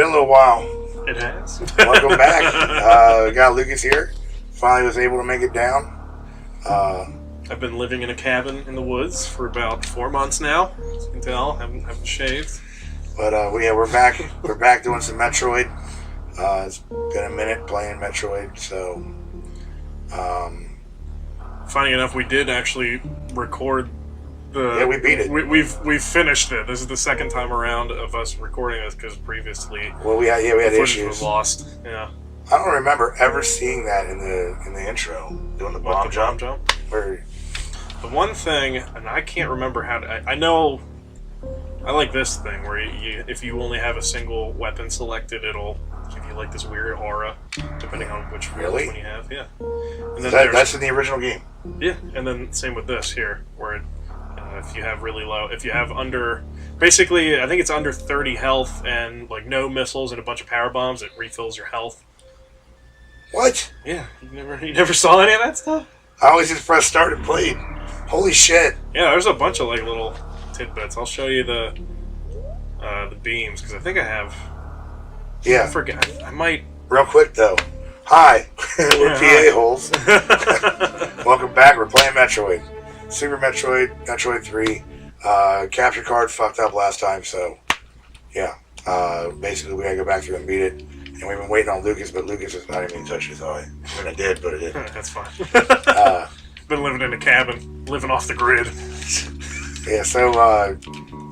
been a little while. It has. Welcome back. We got Lucas here. Finally was able to make it down. I've been living in a cabin in the woods for about 4 months now. As you can tell, haven't shaved. But we're back. We're back doing some Metroid. It's been a minute playing Metroid, so. Funny enough, we did actually record the. Yeah, we beat it. We've finished it. This is the second time around of us recording this because previously. Well, we had issues. Was lost. Yeah. I don't remember ever seeing that in the intro, doing the bomb jump. Where the one thing, and I can't remember how to. I know. I like this thing where if you only have a single weapon selected, it'll give you like this weird aura, depending on which one you have. Yeah. And then that's in the original game. Yeah, and then same with this here, where if you have really low, if you have under, basically, I think it's under 30 health and like no missiles and a bunch of power bombs, it refills your health. What? Yeah, you never saw any of that stuff? I always just pressed start and played. Holy shit! Yeah, there's a bunch of like little tidbits. I'll show you the beams because I think I have. Yeah. I forget. I might. Real quick though. Hi, we're PA holes. Welcome back. We're playing Metroid, Super Metroid, Metroid 3. Capture card fucked up last time, so yeah. Basically, we gotta go back through and beat it. And we've been waiting on Lucas, but Lucas is not even touched his eye. I mean, I did, but I didn't. That's fine. Been living in a cabin, living off the grid. Yeah, so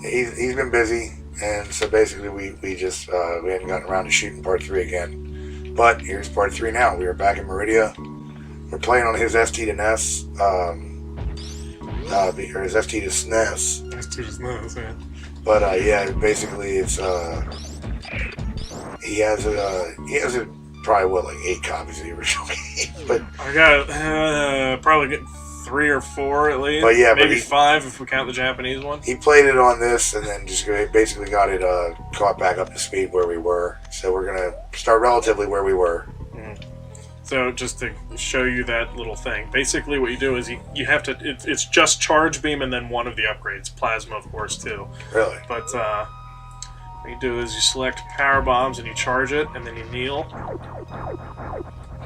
he's been busy, and so basically we hadn't gotten around to shooting part 3 again. But here's part 3 now. We are back in Meridia. We're playing on his ST to NES, or his ST to SNES. ST to SNES, yeah. But yeah, basically it's he has probably like 8 copies of the original game. But I got probably get 3 or 4 at least. But yeah, maybe 5 if we count the Japanese one. He played it on this and then just basically got it caught back up to speed where we were. So we're gonna start relatively where we were. Mm-hmm. So just to show you that little thing, basically what you do is you have to. It's just charge beam and then one of the upgrades, plasma of course too. Really? But what you do is you select power bombs and you charge it and then you kneel.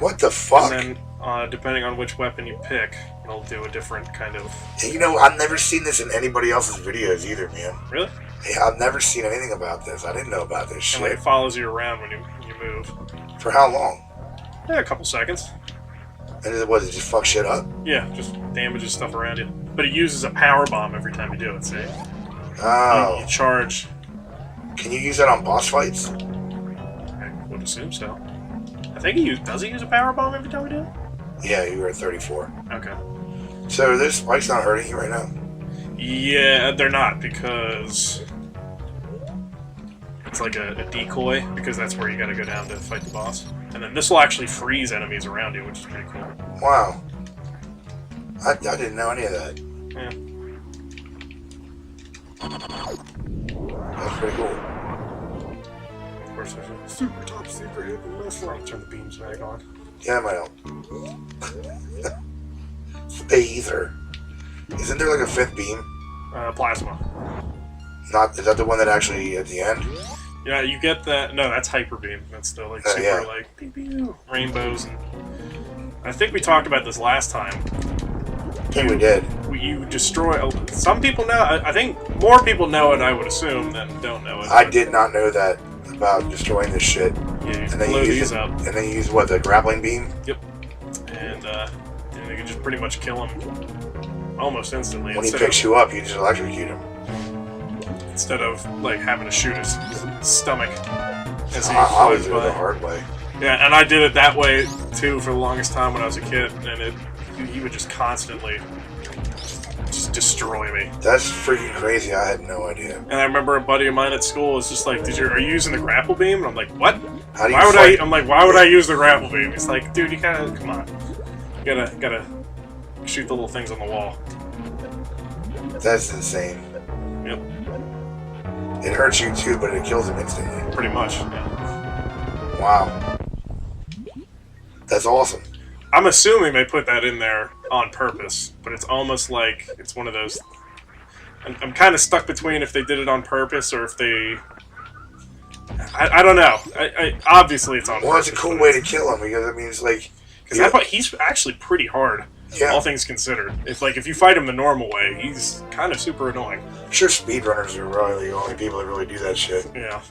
What the fuck? And then depending on which weapon you pick, it'll do a different kind of. You know, I've never seen this in anybody else's videos either, man. Really? Yeah, I've never seen anything about this. I didn't know about this shit. And like it follows you around when you move. For how long? Yeah, a couple seconds. And it just fuck shit up? Yeah, just damages stuff around you. But it uses a power bomb every time you do it, see? Oh. You charge. Can you use that on boss fights? I would assume so. I think does he use a power bomb every time we do it? Yeah, you were at 34. Okay. So this spike's not hurting you right now? Yeah, they're not because it's like a decoy because that's where you gotta go down to fight the boss. And then this will actually freeze enemies around you, which is pretty cool. Wow. I didn't know any of that. Yeah. That's pretty cool. Of course, there's a super top secret hidden list. I'll turn the beams back on. Yeah, that might help. Phaser. Isn't there like a 5th beam? Plasma. Is that the one that actually at the end? Yeah, you get that. No, that's hyper beam. That's still like super like pew, pew, rainbows. And I think we talked about this last time. I think we did. You destroy. Some people know. I think more people know it. I would assume than don't know it. I did not know that about destroying this shit. Yeah, you and then blow you use these up. And then you use what, the grappling beam? Yep. And you can just pretty much kill him almost instantly. When he picks you up, you just electrocute him. Instead of like having to shoot his stomach as he I always flies do it by. the hard way. Yeah, and I did it that way too for the longest time when I was a kid, and he would just constantly just destroy me. That's freaking crazy. I had no idea. And I remember a buddy of mine at school was just like, are you using the grapple beam? And I'm like, what? How do you why would fight? I'm like, why would I use the grapple beam? It's like, dude, you gotta, come on. You gotta shoot the little things on the wall. That's insane. Yep. It hurts you too, but it kills him instantly. Pretty much, yeah. Wow. That's awesome. I'm assuming they put that in there on purpose, but it's almost like it's one of those. I'm kind of stuck between if they did it on purpose or if they. I don't know. Obviously, it's on. Well, it's a cool way to kill him because it means like because he's actually pretty hard. Yeah. All things considered, if you fight him the normal way, he's kind of super annoying. I'm sure speedrunners are really the only people that really do that shit. Yeah.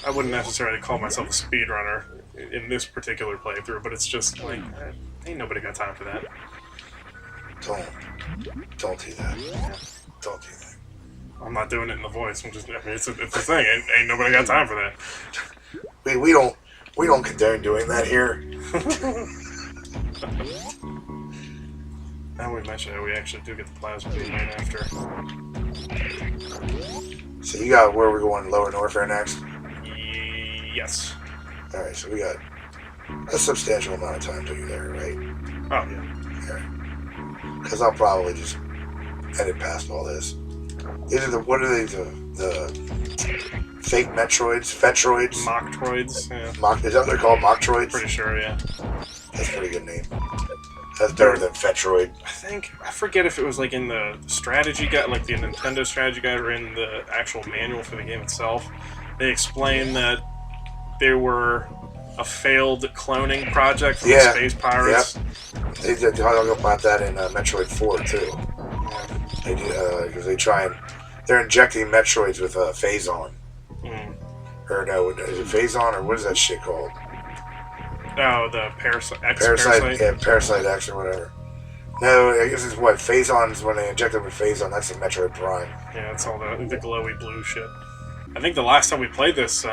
I wouldn't necessarily call myself a speedrunner in this particular playthrough, but it's just like ain't nobody got time for that. Don't do that. Yeah. Don't do that. I'm not doing it in the voice. It's a thing. Ain't nobody got time for that. We don't condone doing that here. Now we mentioned it, we actually do get the plasma beam right after. So you got where we're going, Lower Norfair next? Yes. Alright, so we got a substantial amount of time to get there, right? Oh, yeah. Alright. Because I'll probably just edit past all this. What are they, the fake Metroids? Fetroids? Mocktroids, yeah. Is that what they're called, Mocktroids? Pretty sure, yeah. That's a pretty good name. That's better than Fetroid. I forget if it was like in the strategy guide, like the Nintendo strategy guide, or in the actual manual for the game itself. They explained that they were a failed cloning project from the Space Pirates. Yep. They talk about that in Metroid 4 too. They do because they're injecting Metroids with Phazon. Or no, is it Phazon or what is that shit called? Oh, the Parasite X. Yeah, Parasite X or whatever. No, I guess it's what Phazon's when they inject it with Phazon. That's the Metroid Prime. Yeah, it's all the glowy blue shit. I think the last time we played this,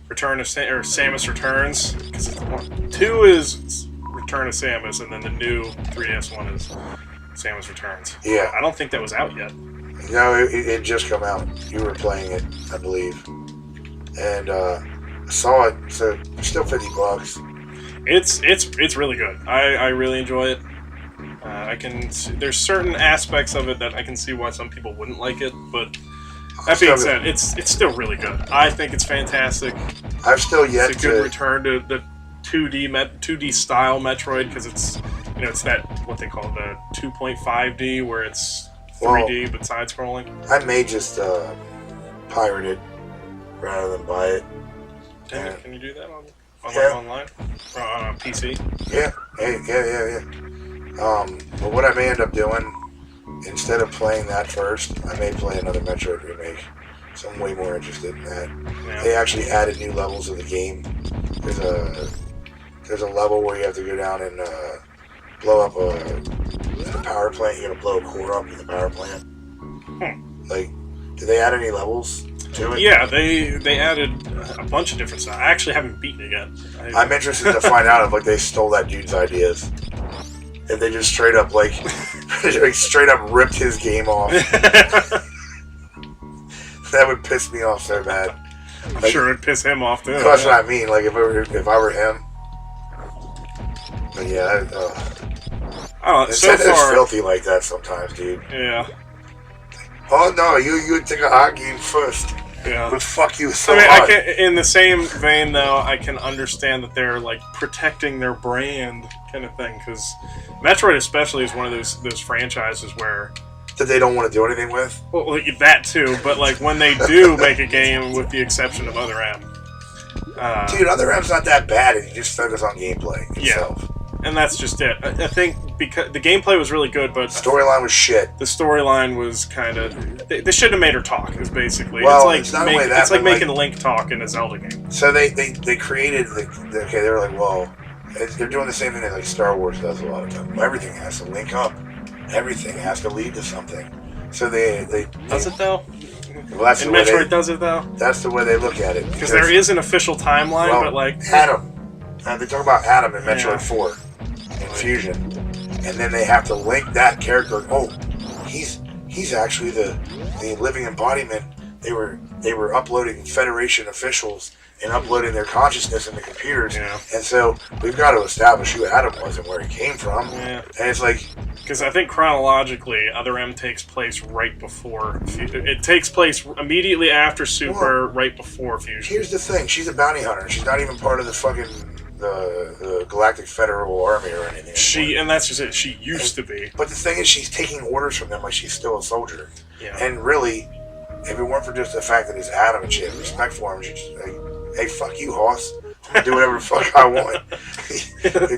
Return of Samus Returns. 2 is Return of Samus, and then the new 3DS one is Samus Returns. Yeah. I don't think that was out yet. No, it just come out. You were playing it, I believe. And I saw it, so it's still $50. It's really good. I really enjoy it. There's certain aspects of it that I can see why some people wouldn't like it, but that being said, it's still really good. I think it's fantastic. I've still yet it's a good return to the 2D style Metroid, because it's that what they call the 2.5D, where it's 3D but side scrolling. I may just pirate it rather than buy it. Can you do that online? Or on a PC? Yeah. But what I may end up doing, instead of playing that first, I may play another Metroid remake. So I'm way more interested in that. Yeah. They actually added new levels of the game. There's a level where you have to go down and blow up a power plant. You gotta blow a core up in the power plant. Like, did they add any levels to it? Yeah, they added a bunch of different stuff. I actually haven't beaten it yet. I'm interested to find out if they stole that dude's ideas. If they just straight up ripped his game off. That would piss me off so bad. I'm sure it'd piss him off too. That's what I mean. Like if I were him. But yeah, Nintendo's filthy like that sometimes, dude. Yeah. Oh no, you take a hot game first. Yeah. But fuck you so hard. In the same vein, though, I can understand that they're like protecting their brand, kind of thing. Because Metroid, especially, is one of those franchises where that they don't want to do anything with. Well, that too. But like when they do make a game, with the exception of Other M, dude, Other M's not that bad, and you just focus on gameplay itself. Yeah. And that's just it. I think because the gameplay was really good, but storyline was shit. The storyline was kind of. They shouldn't have made her talk. Is basically. Well, it's like making Link talk in a Zelda game. So they created they were like, well, they're doing the same thing that like Star Wars does a lot of time. Everything has to link up. Everything has to lead to something. So they does it though? Well, that's and Metroid does it though. That's the way they look at it. Because there is an official timeline, but like Adam. They talk about Adam in Metroid 4. Fusion, and then they have to link that character. Oh, he's actually the living embodiment. They were uploading Federation officials and uploading their consciousness in the computers, and so we've got to establish who Adam was and where he came from. And it's like, because I think chronologically, Other M takes place right before. It takes place immediately after Super, right before Fusion. Here's the thing: she's a bounty hunter. She's not even part of the fucking. The Galactic Federal Army or anything. And that's just it. She used to be. But the thing is, she's taking orders from them like she's still a soldier. Yeah. And really, if it weren't for just the fact that it's Adam and shit, respect for him, you just like, hey, fuck you, Hoss. I'm gonna do whatever the fuck I want.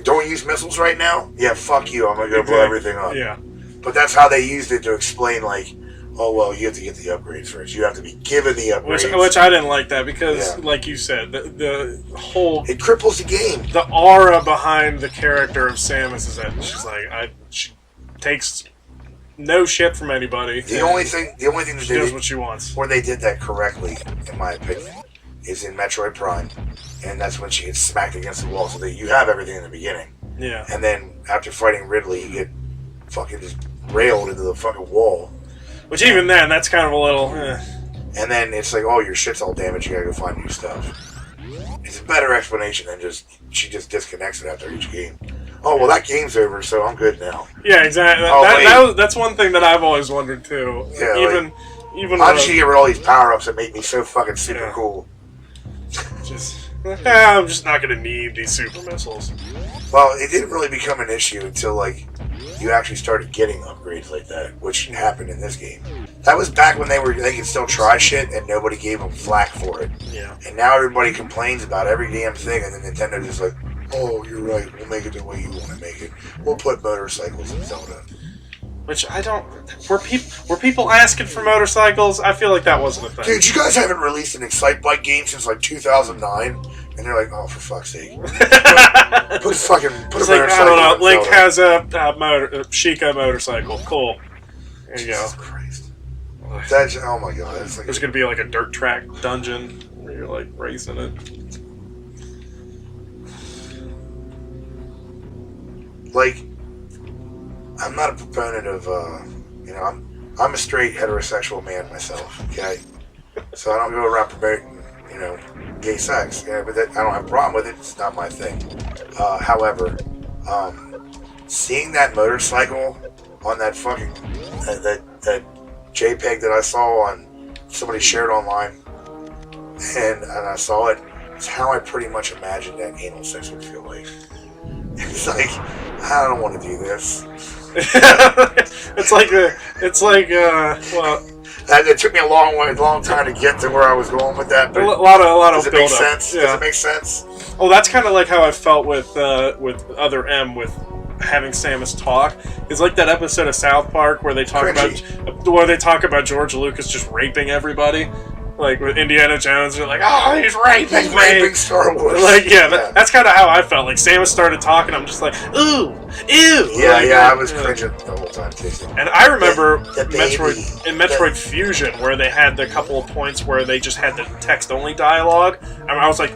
Don't use missiles right now? Yeah, fuck you. I'm gonna go blow everything up. Yeah. But that's how they used it to explain, like, oh, well, you have to get the upgrades first. You have to be given the upgrades. Which I didn't like that because, like you said, the whole... It cripples the game. The aura behind the character of Samus is that she's like, she takes no shit from anybody. The only thing that she does what she wants. Where they did that correctly, in my opinion, is in Metroid Prime. And that's when she gets smacked against the wall. So that you have everything in the beginning. Yeah. And then after fighting Ridley, you get fucking just railed into the fucking wall. Which even then, that's kind of a little... And then it's like, oh, your shit's all damaged, you gotta go find new stuff. It's a better explanation than she just disconnects it after each game. Oh, well, that game's over, so I'm good now. Yeah, exactly. That's one thing that I've always wondered, too. Yeah, even how did she get rid of all these power-ups that make me so fucking super cool? I'm just not gonna need these super missiles. Well, it didn't really become an issue until, like, you actually started getting upgrades like that, which happened in this game. That was back when they could still try shit and nobody gave them flack for it. Yeah. And now everybody complains about every damn thing, and then Nintendo's just like, oh, you're right, we'll make it the way you want to make it. We'll put motorcycles in Zelda. Which I don't... Were people asking for motorcycles? I feel like that wasn't a thing. Dude, you guys haven't released an Excite Bike game since like 2009? And they're like, oh, for fuck's sake. put a motorcycle I don't know, Link has a Sheikah motorcycle. Cool. There you go. Jesus Christ. That's, oh my god. Like, there's going to be like a dirt track dungeon where you're like racing it. Like, I'm not a proponent of, I'm a straight heterosexual man myself, okay? So I don't go around promoting, gay sex. Yeah, but I don't have a problem with it. It's not my thing. However, seeing that motorcycle on that fucking, that JPEG that I saw on, somebody shared online, and I saw it, it's how I pretty much imagined that anal sex would feel like. It's like, I don't want to do this. It took me a long time to get to where I was going with that. But a lot of does it make sense? Yeah. Does it make sense? Oh, that's kind of like how I felt with Other M with having Samus talk. It's like that episode of South Park where they talk about George Lucas just raping everybody. Like with Indiana Jones, they're like, oh, he's raping Star Wars. Like, that's kind of how I felt. Like Samus started talking, I'm just like, ooh, ew. Yeah, I was cringing the whole time too. And I remember Metroid Fusion, where they had the couple of points where they just had the text-only dialogue. And I was like,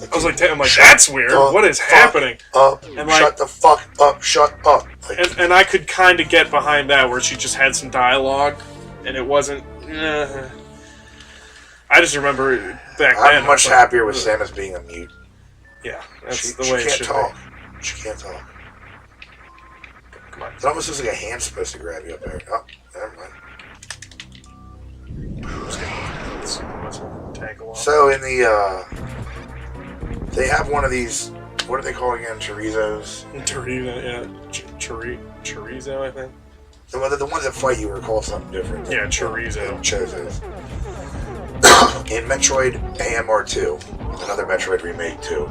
that's weird. What is happening? Shut the fuck up. Shut up. And I could kind of get behind that, where she just had some dialogue, and it wasn't. I just remember back then. I'm much happier with Samus being a mute. Yeah, that's the way it should be. She can't talk. Come on. It almost looks like a hand's supposed to grab you up there. Oh, never mind. So in the they have one of these. What are they called again? Chorizos. Chorizo, I think. The ones that fight you are called something different. Yeah, Chorizo. Chozos. In Metroid AMR2, another Metroid remake too,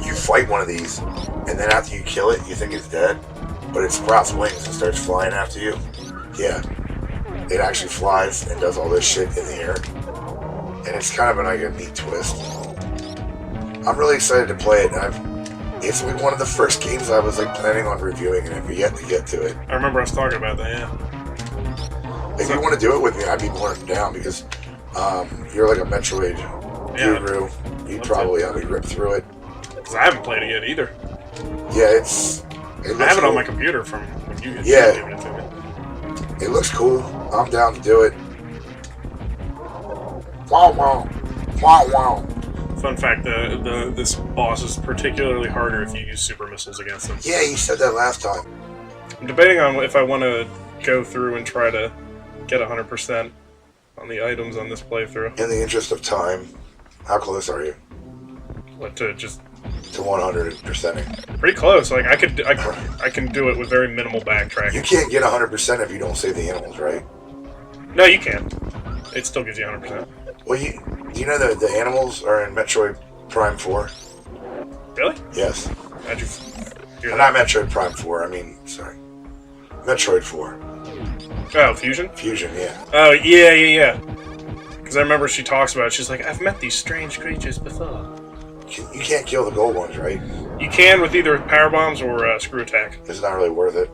you fight one of these, and then after you kill it, you think it's dead, but it sprouts wings and starts flying after you. Yeah, it actually flies and does all this shit in the air, and it's kind of a neat twist. I'm really excited to play it. It's like one of the first games I was planning on reviewing, and I've yet to get to it. I remember us talking about that. Yeah. If you want to do it with me, I'd be more than down because you're like a Metroid guru. You'd probably help me rip through it. Because I haven't played it yet either. Yeah, I have it on my computer from when you gave it to me. It looks cool. I'm down to do it. Wow, wow. Wow, wow. Fun fact, this boss is particularly harder if you use super missiles against them. Yeah, you said that last time. I'm debating on if I want to go through and try to get 100% on the items on this playthrough. In the interest of time, how close are you? What, to 100%? Pretty close. Like I can do it with very minimal backtracking. You can't get 100% if you don't save the animals, right? No, you can. It still gives you 100%. Well, do you know the animals are in Metroid Prime 4? Really? Yes. How'd you hear Not that? Metroid Prime 4. I mean, sorry, Metroid 4. Oh, Fusion? Fusion, yeah. Oh, yeah. Because I remember she talks about it. She's like, I've met these strange creatures before. You can't kill the gold ones, right? You can with either power bombs or screw attack. It's not really worth it.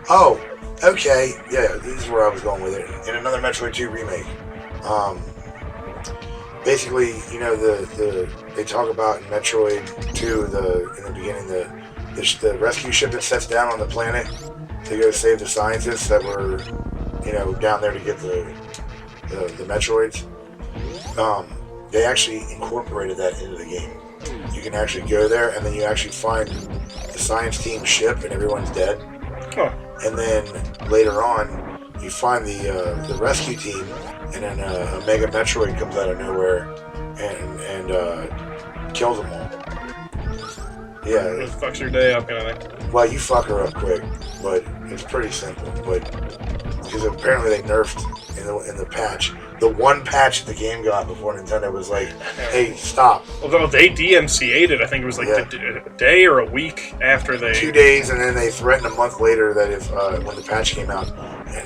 Oh, okay. Yeah, this is where I was going with it. In another Metroid 2 remake, basically, you know, they talk about in Metroid 2, in the beginning, the rescue ship that sets down on the planet to go save the scientists that were, you know, down there to get the Metroids. They actually incorporated that into the game. You can actually go there, and then you actually find the science team ship, and everyone's dead. Huh. And then later on, you find the rescue team, and then a Mega Metroid comes out of nowhere and kills them all. Yeah. It fucks your day up, kind of thing. Well, you fuck her up quick, but it's pretty simple. But because apparently they nerfed in the patch. The one patch the game got before Nintendo was like, hey, stop. Although they DMCA'd it, I think it was like a day or a week after they... 2 days, and then they threatened a month later that if when the patch came out,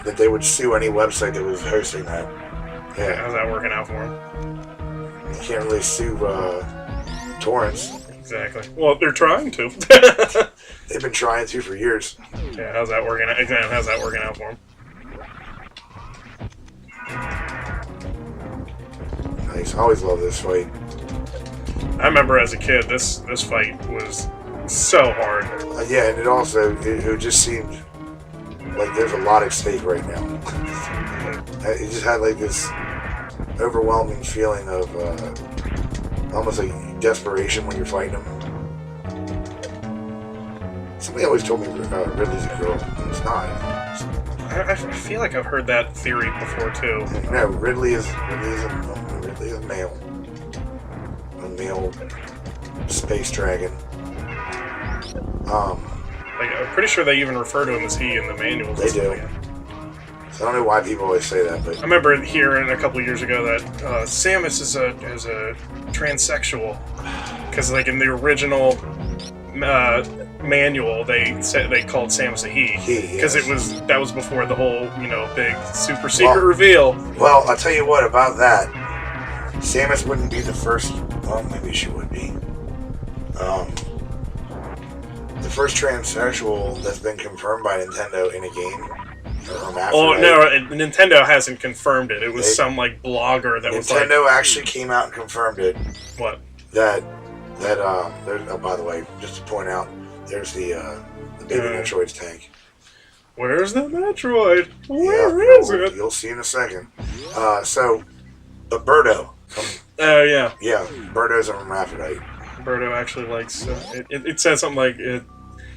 that they would sue any website that was hosting that. Yeah. How's that working out for them? You can't really sue torrents. Exactly. Well, they're trying to. They've been trying to for years. Yeah, how's that working out? Exactly, how's that working out for them? Nice. I always love this fight. I remember as a kid, this fight was so hard. Yeah, and it just seemed like there's a lot at stake right now. It just had like this overwhelming feeling of almost like desperation when you're fighting him. Somebody always told me Ridley's a girl, and it's not. I feel like I've heard that theory before too. No, Ridley is a male. A male space dragon. Like, I'm pretty sure they even refer to him as he in the manuals. They do. So I don't know why people always say that, but I remember hearing a couple years ago that Samus is a transsexual, because like in the original manual they called Samus a he, because that was before the whole big super secret reveal. Well, I'll tell you what about that. Samus wouldn't be the first. Well, maybe she would be. The first transsexual that's been confirmed by Nintendo in a game. Oh no, Nintendo hasn't confirmed it. It was some like blogger that was like... Nintendo actually came out and confirmed it. What? That oh, by the way, just to point out, there's the baby Metroid's tank. Where's the Metroid? Where is it? You'll see in a second. So, the Birdo. Oh yeah. Yeah, Birdo's a hermaphrodite. Birdo actually likes. It says something like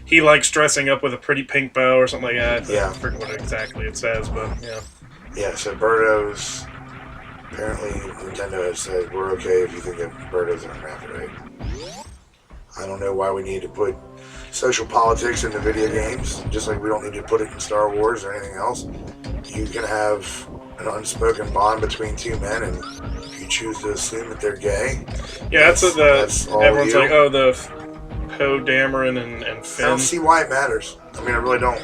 he likes dressing up with a pretty pink bow or something like that. Yeah. I forget what exactly it says, but yeah. Yeah, so Birdo's... Apparently, Nintendo has said, we're okay if you think that Birdo's an hermaphrodite. I don't know why we need to put social politics into video games, just like we don't need to put it in Star Wars or anything else. You can have an unspoken bond between two men, and if you choose to assume that they're gay... Yeah, that's all everyone's you. Like, oh, the Poe Dameron and Finn. I don't see why it matters. I mean, I really don't.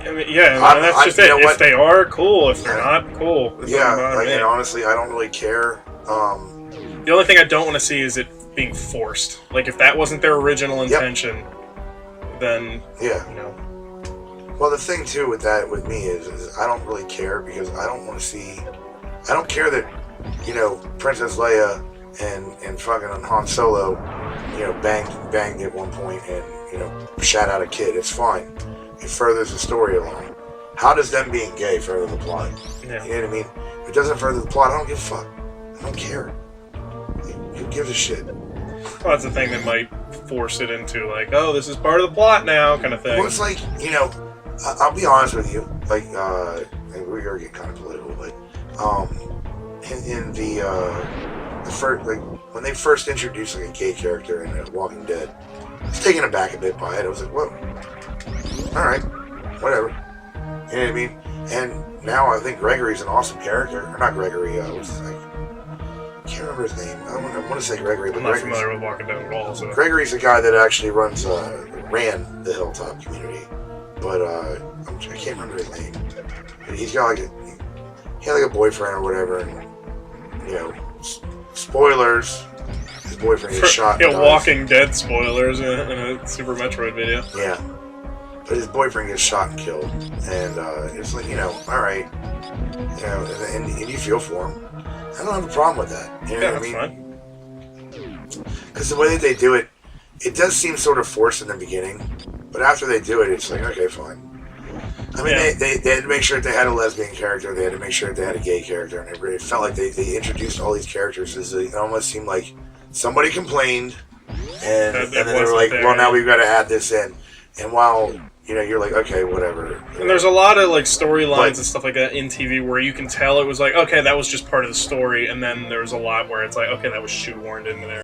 I mean, yeah, that's just it. If they are, cool. If they're not, cool. And honestly, I don't really care. The only thing I don't want to see is it being forced. Like, if that wasn't their original intention, then, Well, the thing, too, with me is I don't really care, because I don't want to see... I don't care that, Princess Leia and fucking Han Solo, banged at one point and, shat out a kid. It's fine. It furthers the story along. How does them being gay further the plot? Yeah. You know what I mean? If it doesn't further the plot, I don't give a fuck. I don't care. Who gives a shit? Well, that's the thing that might force it into, like, oh, this is part of the plot now, kind of thing. Well, it's like, I'll be honest with you. Like, we're going to get kind of political, but in the first, like, when they first introduced like a gay character in Walking Dead, I was taken aback a bit by it. I was like, whoa. Alright, whatever. You know what I mean? And now I think Gregory's an awesome character. Or not Gregory, what's his name? I can't remember his name. I want to say Gregory, but I'm not familiar with Walking Down at all. So. Gregory's the guy that actually ran the Hilltop community. But I can't remember his name. He's got he had like a boyfriend or whatever, and spoilers. His boyfriend gets shot. Yeah, Walking Dead spoilers in a Super Metroid video. Yeah, but his boyfriend gets shot and killed, and it's like all right, and you feel for him. I don't have a problem with that. You know what I mean? Fine. Because the way that they do it, it does seem sort of forced in the beginning, but after they do it, it's like okay, fine. I mean, they had to make sure that they had a lesbian character. They had to make sure that they had a gay character, and it felt like they introduced all these characters. It almost seemed like somebody complained, and then they were like, "Well, now we've got to add this in." And while you're like, "Okay, whatever." And there's a lot of storylines and stuff like that in TV where you can tell it was like, okay, that was just part of the story, and then there's a lot where it's like, okay, that was shoehorned in there.